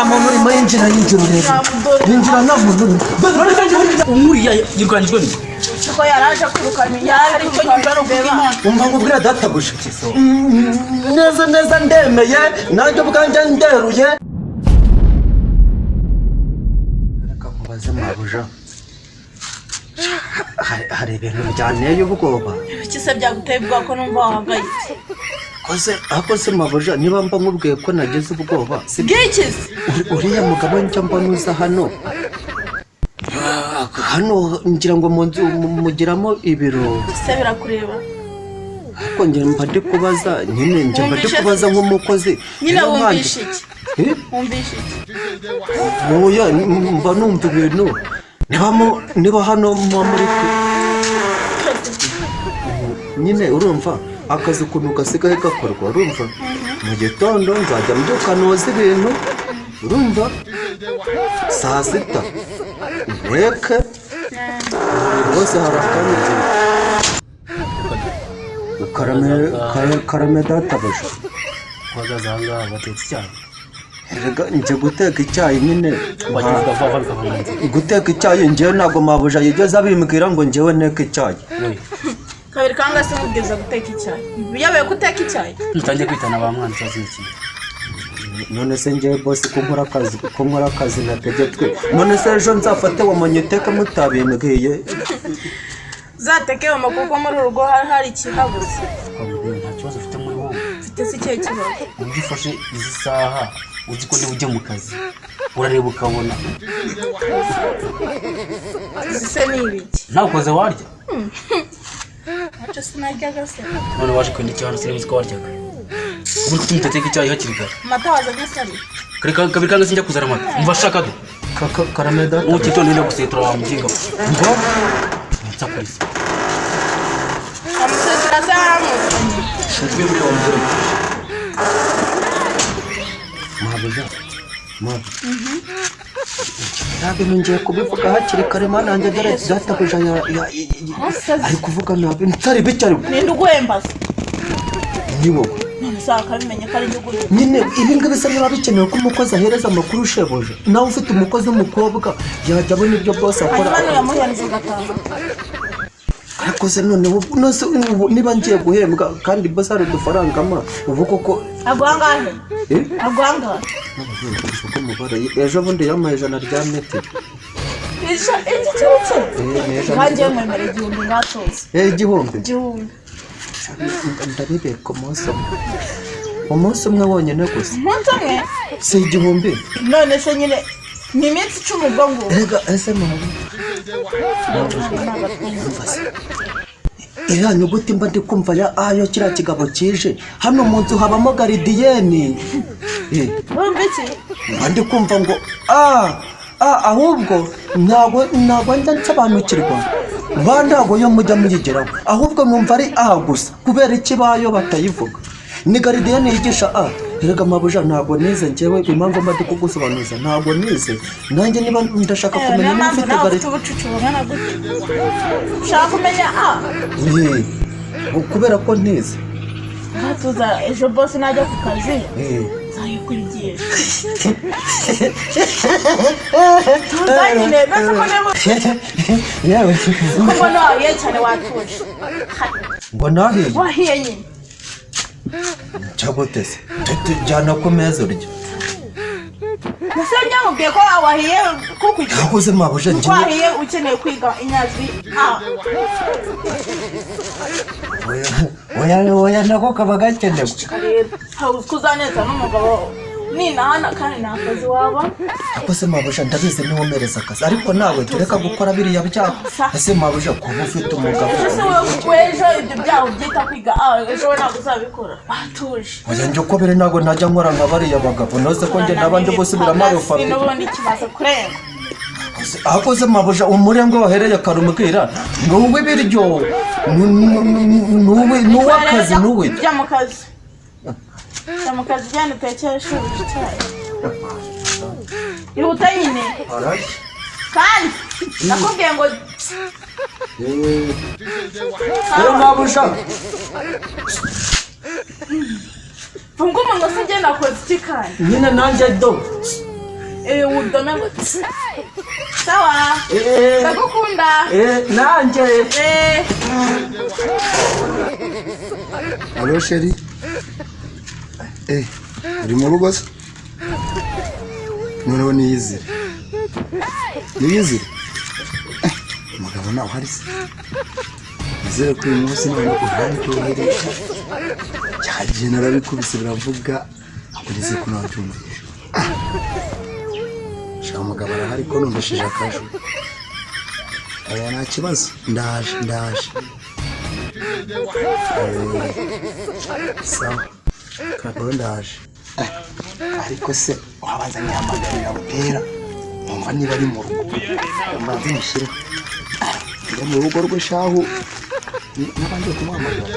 muntu urimo yinjira yinjira nta muntu umuriya yirwanyijwe ni ko yaraje kurukana yari cyo nyumva rubeba umva ngo bwira databuja neza ndemeye nanjye ubwanjye nderuye reka mubaze mabuja hari ibintu byanteye ubwoba ikise byaguteye ubwoba ko numva wahangayitse akoze mabuja niba mba nkubwiye ko nagize ubwoba bw'ikizi uriya mugabo njya mbona uza hano ngira ngo mugiramo ibiro se birakureba ariko njye mba ndi kubaza nyine njye mba ndi kubaza nk'umukozi nyine wumvishe iki wumvishe iki oya mba numva ibintu niba hano muri nyine urumva akazi ukuntu gasigaye gakorwa urumva mu gitondo nzajya mbyuka noza ibintu urumva saa sita reke rwose harakanyuze karame databuja uhagaze aha ngaha batetse icyayi njye guteka icyayi nyine guteka icyayi njyewe ntabwo mabuja yigeze abimbwira ngo njyewe nteke icyayi kabiri kanga se mubwiza guteka icyayi yabaye guteka icyayi mutangiye kwitana ba mwana cyazi iki none se njyewe boss ko nkora akazi nategetswe none se ejo nzafate wamanye uteka mutabimbwiye zateke mama kuko muri urugo hari ikihabuze nta kibazo ufite muri wowe mfite se ikihe kibazo uburyo ufashe izi saha uzi ko ndi bujye mu kazi urareba ukabona se ni ibiki ntakoze warya ntacyo sinaryaga se none waje kwenda icyayi sinzi ko waryaga ubu tumitetse icyayi hakiri kare amata wazanye sari kabiri kanga sinjya kuzana amata umva shaka do karameda ukitondo ine gusetura wa muginga ngo nsakurisa amusezera se haramuzanye shitwe muri wa mugore mabuja ntabwo nongeye kubivuga hakiri kare mana nanjye dore databuja ari kuvuga nabi ntari bicyari ninde uguhembaza ni wowe none uzakabimenye ko ari inyugu nyine ibi ngibi bisa niba bikenewe ko umukozi ahereza amakuru ushebuja nawe ufite umukozi w'umukobwa yajya abona ibyo bose akora hanyuma yamuhenze ugataha ariko se none niba ngiye guhembwa kandi bose hari udufaranga ma ubu koko aguhangahe aguhangahe ejo bundi yampaye 100 rya metero iki kiruke nkanjye mwemere igihumbi ngatoze igihumbi ndabibeka umunsi umwe wonyine gusa umunsi umwe si igihumbi none se nyine ni iminsi 10 ubwo ngo ega ese mabu iriya nyuguti mba ndi kumva ya ayo kiriya kigabo kije hano mu nzu habamo garidiyeni wumva iki mba ndi kumva ngo ahubwo ntabwo njya nsobanukirwa ba ntabwo yo mujya muyigeraho ahubwo numva ari gusa kubera iki bayo batayivuga ni garidiyeni yigisha erega mabuja ntabwo nize njyewe impamvu mba ndi kugusobanuza ntabwo nize nanjye niba ndashaka kumenya niba ufite garidiyeni ushaka kumenya kubera ko ntize tuza ejo boss najya ku kazi nzayikurigisha tuzanyine nase ko nebo yewe kuko nahiye cyane watuje ngo nahiye wahiye nyine cyagotese tujyana ku meza urya nase nyamubwiye ko wahiye kuko yakoze mabuja njye wahiye ukeneye kwiga inyazwi oya nako kaba gakenewe rero kuzaneza n'umugabo ninahana kandi nta kazi waba ese mabuja ndabizi niwo mereza akazi ariko nawe tureka gukora biriya byaha ese mabuja kuba ufite umugabo ese wowe ejo ibyo byaha ubyita kwiga ejo we ntabwo uzabikora batuje oya njye uko biri ntabwo najya nkora nka bariya bagabo nose ko njye nabandi gusubiramo ayo famille n'ubundi kibaza kurenga akoze mabuja umurengwe wahereye karumubwira nuwe biryo nuwe akazi nuwe jya mu kazi jyana utekeshe icyayi ihuta nyine kandi nakubwiye ngo mabuja funga umunwa se ugenda koza iki kandi nyine nanjye do udome sawa ndagukunda nanje Alo sheri uri mu rugo se noneho niyizire umugabo nawe uhari se nizere ko uyu munsi none uraryoheresha cyagiye narabikubise biravuga akugeze ko nabyumvisha shaka umugabo arahari ko numvishije akaju aya nta kibazo ndaje sawa kakoro ndaje ariko se wabanza nyamagarira butera numva niba ari mu rugo mbanze mushyire mu rugo rwe shahu n'abandi kumuhamagara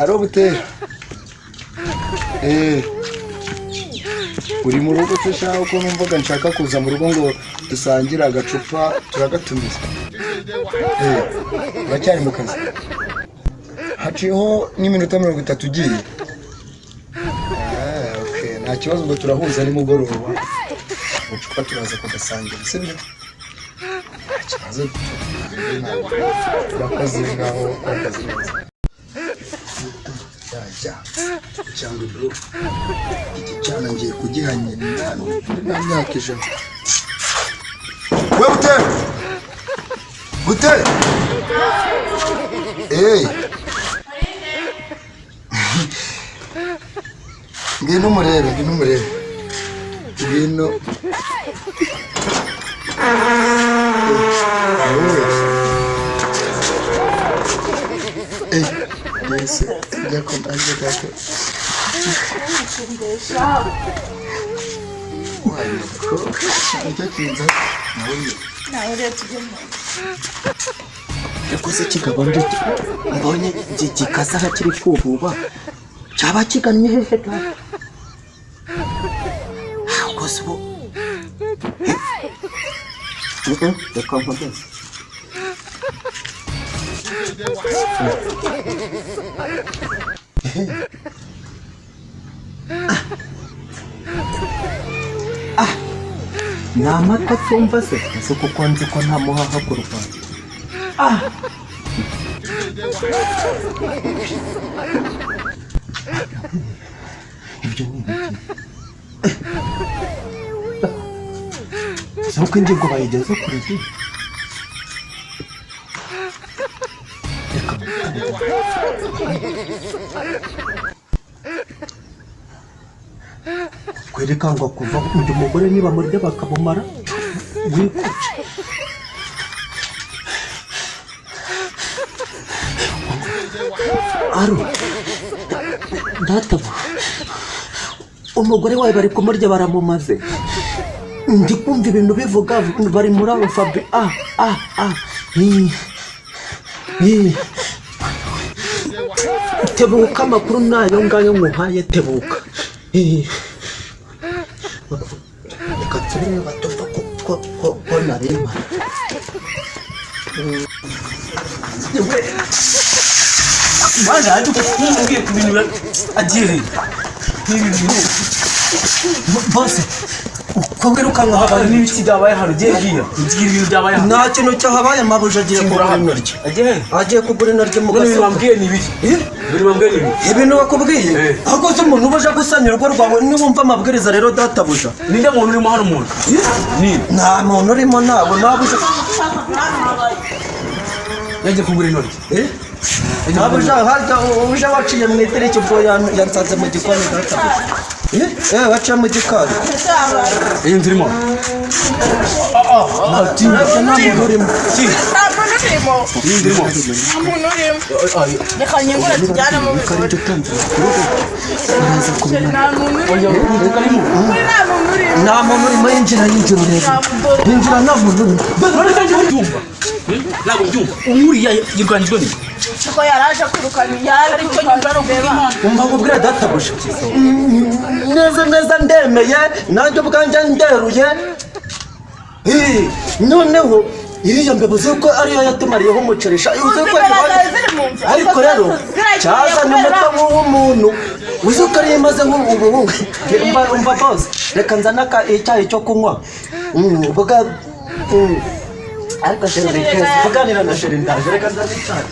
aro butera uri mu rugo se shahu ko numvaga nshaka kuza mu rugo ngo dusangire agacupa turagatumiza uracyari mu kazi haciyeho n'iminota 30 ugiye nta kibazo ngo turahuza nimugoroba ucupa turaza kugasangira sibyo nta kibazo turakoze ngaho akazi neza cyangwa bro iki cyana ngiye kugihanye nta myaka ijana we Gute ngwino umurebe ngwino yes ya kontaje kako yakoze kigabo mbonye gikasa hakiri kububa cyaba kigannye hehe da koze bo reka nkomeze ni amata tumva se ese kuko nzi ko nta muhaha ku rwanda ibyo ni ibiki nuko ingingo bayigeze kure se kwereka ngo kuva undi mugore niba murya bakabumara wikuce aro databu umugore wawe bari kumurya baramumaze ndi kumva ibintu bivuga bari muri abo fabi tebuka amakuru nayo ngayo nkuhaye tebuka reka nsubire batuva ko narema Mwana hadi kufungia kubinura ajiri. Bose ukogeruka nka Abantu n'ibiki byabaye hano giye giya. Ugira ibintu byabaye hano. Nta kintu cyahabaye mabuje agiye kugura intoryi. Agiye kugura intoryi mu gasoko. Bambwiye ni ibiki? Bambwiye ni ibiki? Ibintu bakubwiye. Ahubwo se umuntu ubuje gusanya urugo rwawe niwumva amabwiriza rero databuja. Ninde muntu urimo hano umuntu? Ni. Nta muntu urimo ntabwo nabuje. Yaje kugura intoryi. Nabuje harya uje waciye mu itereke ubwo yansanze mu gikoni databuja. Waciye mu gikari. Iyi nzu irimo. Nta muntu urimo yinjira ureba. Yinjira nta muntu urimo. Ntabwo byumva. Umuriya yirwanjwe ni. Ko yaraje kwirukana yari ariko nyumva no kubimana. Umva kubwira databuja. Neza ndemeye nanjye ubwanjye nderuye. Noneho iriya mbebo zuko ariyo yatumariyeho umuceresha uze ko ariko rero cyazanye umutwe w'umuntu Uzuka ari maze nk'ubu umva boss reka nzana icyayi cyo kunywa boga ariko sheri kuganira na sheri ndaje reka nzana icyayi